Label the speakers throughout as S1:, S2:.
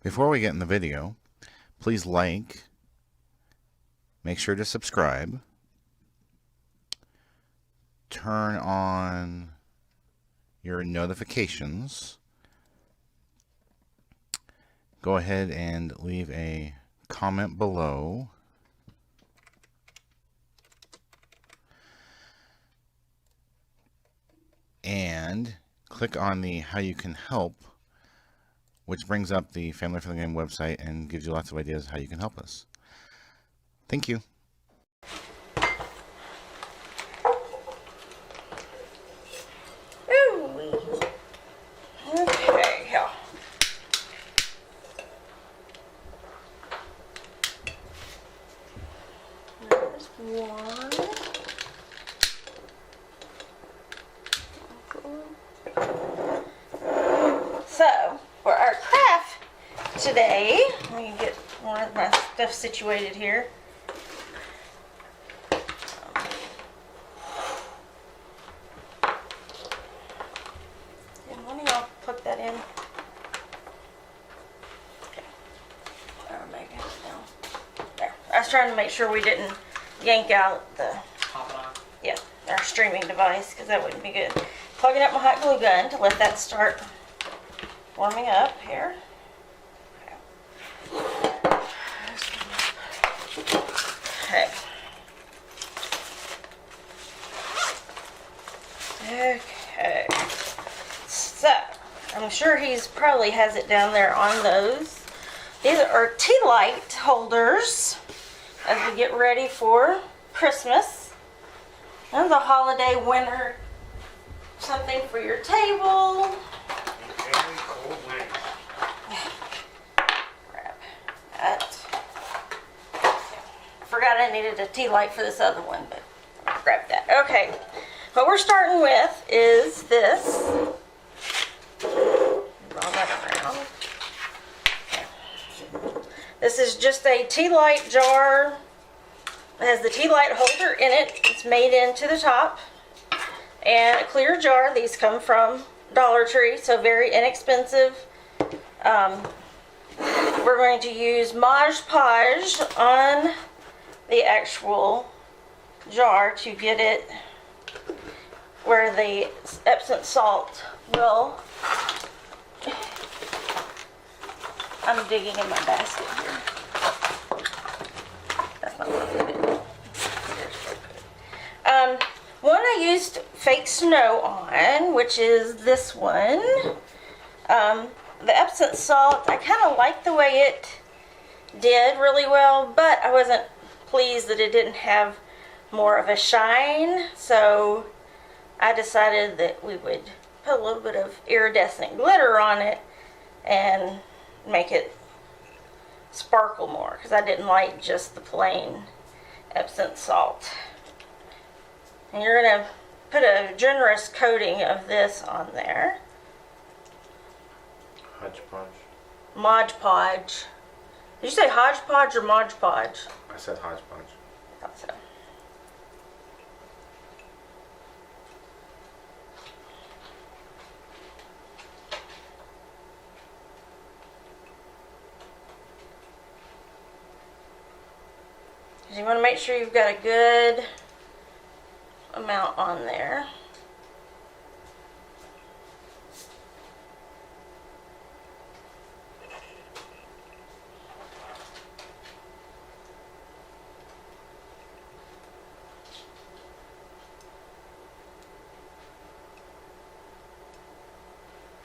S1: Before we get in the video, please like, make sure to subscribe, turn on your notifications, go ahead and leave a comment below, and click on the how you can help, which brings up the Family Friendly Game website and gives you lots of ideas how you can help us. Thank you.
S2: Okay, yeah. There's one. So, for our craft today, let me get more of my stuff situated here. And let me all plug that in. Okay. Or maybe no. There. I was trying to make sure we didn't yank out the our streaming device, because that wouldn't be good. Plugging up my hot glue gun to let that start warming up here. Okay. Okay. So, I'm sure he's probably has it down there on those. These are tea light holders as we get ready for Christmas. And the holiday winter, something for your table. Grab that. Forgot I needed a tea light for this other one, but I'll grab that. Okay, what we're starting with is this. Roll that around. Okay. This is just a tea light jar. It has the tea light holder in it. It's made into the top. And a clear jar. These come from Dollar Tree, so very inexpensive. We're going to use Mod Podge on the actual jar to get it where the Epsom salt will. I'm digging in my basket here. That's not what I did. One I used fake snow on, which is this one. The Epsom salt, I kind of liked the way it did really well, but I wasn't pleased that it didn't have more of a shine, so I decided that we would put a little bit of iridescent glitter on it and make it sparkle more, because I didn't like just the plain Epsom salt. And you're going to put a generous coating of this on there.
S1: Hodgepodge.
S2: Mod Podge. Did you say hodgepodge or Mod Podge?
S1: I said hodgepodge.
S2: I thought so. You want to make sure you've got a good amount on there.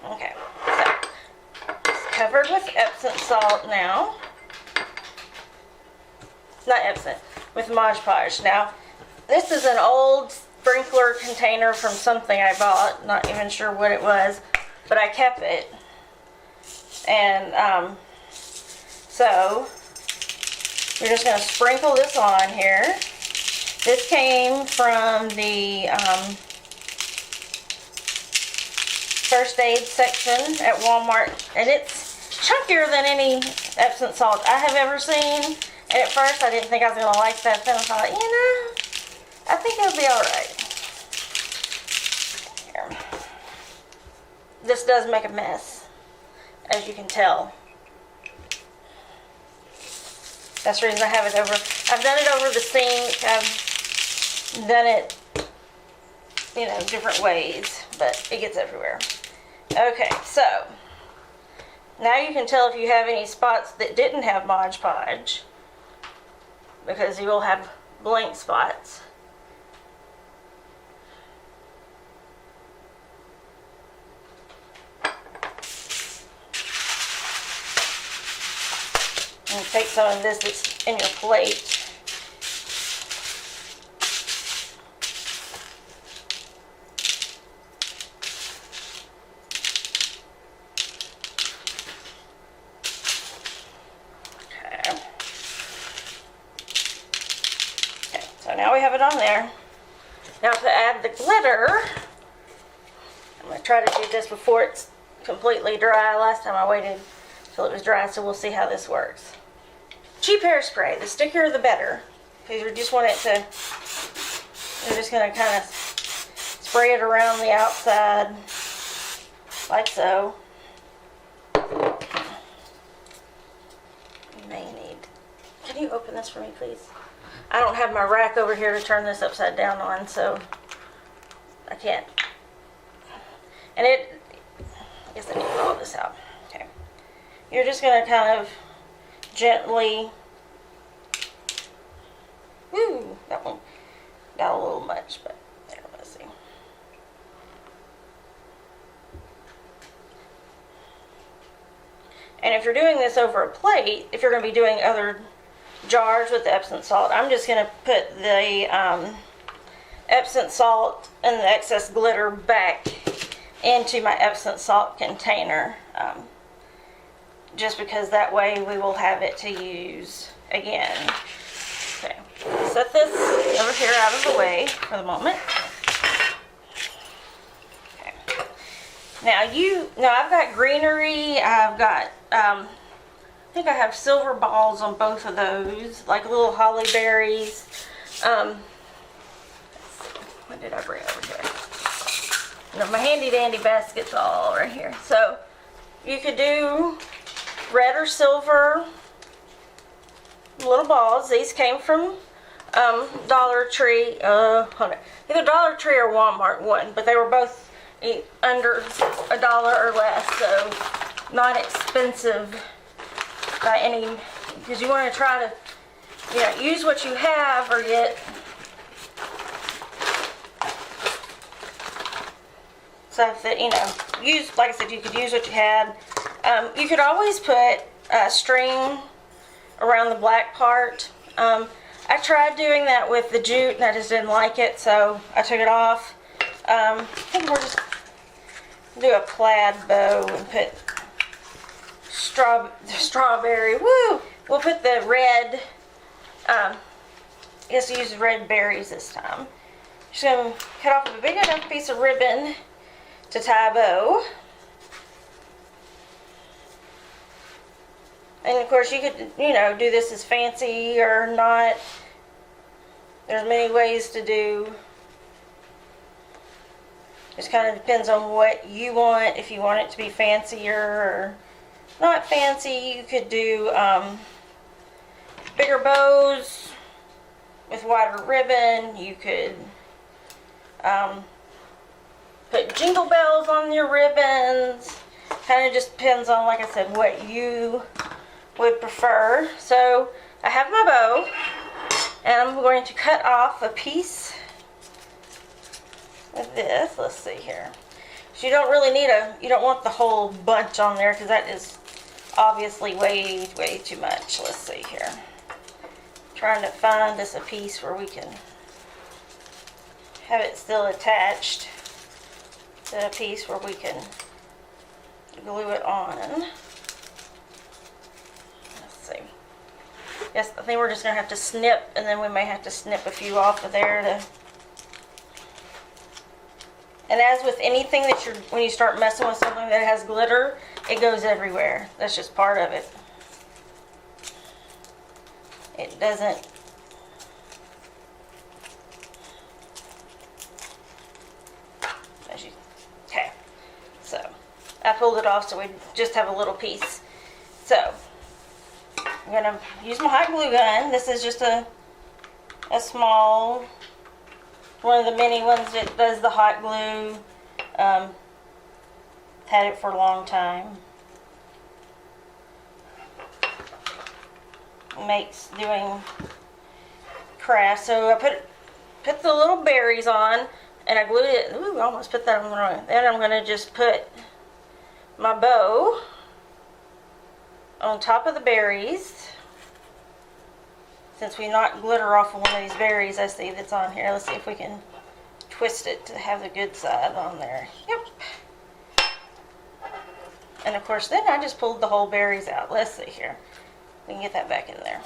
S2: Okay, so it's covered with Epsom salt now. Not Epsom, with Mod Podge. Now, this is an old sprinkler container from something I bought. Not even sure what it was, but I kept it. And so we're just going to sprinkle this on here. This came from the first aid section at Walmart, and it's chunkier than any Epsom salt I have ever seen. And at first I didn't think I was going to like that, then I thought, you know, I think it'll be alright. This does make a mess, as you can tell. That's the reason I have it over. I've done it over the sink. I've done it, you know, different ways, but it gets everywhere. Okay, so now you can tell if you have any spots that didn't have Mod Podge, because you will have blank spots. And take some of this that's in your plate. Okay, so now we have it on there. Now to add the glitter, I'm going to try to do this before it's completely dry. Last time I waited till it was dry, so we'll see how this works. Cheap hairspray, the stickier the better, because you just want it to, you're just going to kind of spray it around the outside, like so. You may need, can you open this for me, please? I don't have my rack over here to turn this upside down on, so I can't. And I guess I need to put all this out. Okay. You're just going to kind of gently, woo, that one got a little much, but there, let's see. And if you're doing this over a plate, if you're going to be doing other jars with the Epsom salt, I'm just going to put the Epsom salt and the excess glitter back into my Epsom salt container. Just because that way we will have it to use again. Okay, set this over here out of the way for the moment. Okay. Now I've got greenery. I've got, I think I have silver balls on both of those, like little holly berries. What did I bring over here? No, my handy dandy basket's all right here. So you could do red or silver little balls. These came from Dollar Tree, either Dollar Tree or Walmart one, but they were both under $1 or less, so not expensive by any, because you want to try to, you know, use what you have or get stuff that, you know, use, like I said, you could use what you had. You could always put string around the black part. I tried doing that with the jute and I just didn't like it, so I took it off. I think we'll just do a plaid bow and put strawberry. Woo! We'll put the red, I guess use red berries this time. Just going to cut off a big enough piece of ribbon to tie a bow. And of course you could, you know, do this as fancy or not. There's many ways to do. Just kind of depends on what you want. If you want it to be fancier or not fancy, you could do bigger bows with wider ribbon. You could put jingle bells on your ribbons. Kind of just depends on, like I said, what you would prefer. So I have my bow and I'm going to cut off a piece of this. Let's see here. So you don't really need you don't want the whole bunch on there because that is obviously way too much. Let's see here. Trying to find us a piece where we can have it still attached to a piece where we can glue it on. Yes, I think we're just going to have to snip, and then we may have to snip a few off of there to. And as with anything that when you start messing with something that has glitter, it goes everywhere. That's just part of it. It doesn't. Okay, so I pulled it off so we just have a little piece. So I'm gonna use my hot glue gun. This is just a small, one of the mini ones that does the hot glue. Had it for a long time. Makes doing crafts. So I put the little berries on, and I glued it. Ooh, I almost put that on the wrong. Then I'm gonna just put my bow on top of the berries. Since we knocked glitter off of one of these berries, I see that's on here. Let's see if we can twist it to have the good side on there. Yep. And of course, then I just pulled the whole berries out. Let's see here. We can get that back in there.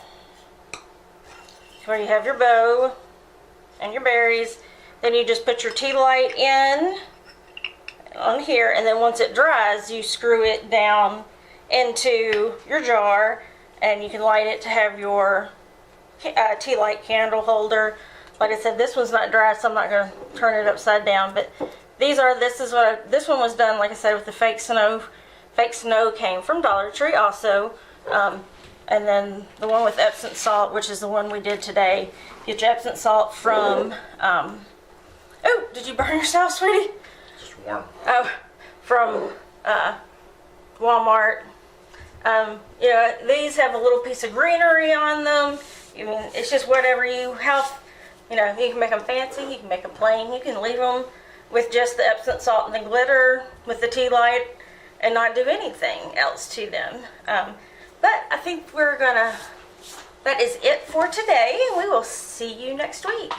S2: Where you have your bow and your berries. Then you just put your tea light in on here, and then once it dries, you screw it down into your jar, and you can light it to have your tea light candle holder. Like I said, this one's not dry, so I'm not going to turn it upside down. But this one was done, like I said, with the fake snow. Fake snow came from Dollar Tree also. And then the one with Epsom salt, which is the one we did today. Get your Epsom salt from, oh, did you burn yourself, sweetie?
S1: Just warm.
S2: Oh, from Walmart. You know, these have a little piece of greenery on them. I mean, it's just whatever you have. You know, you can make them fancy, you can make them plain, you can leave them with just the Epsom salt and the glitter with the tea light and not do anything else to them. But I think that is it for today, and we will see you next week.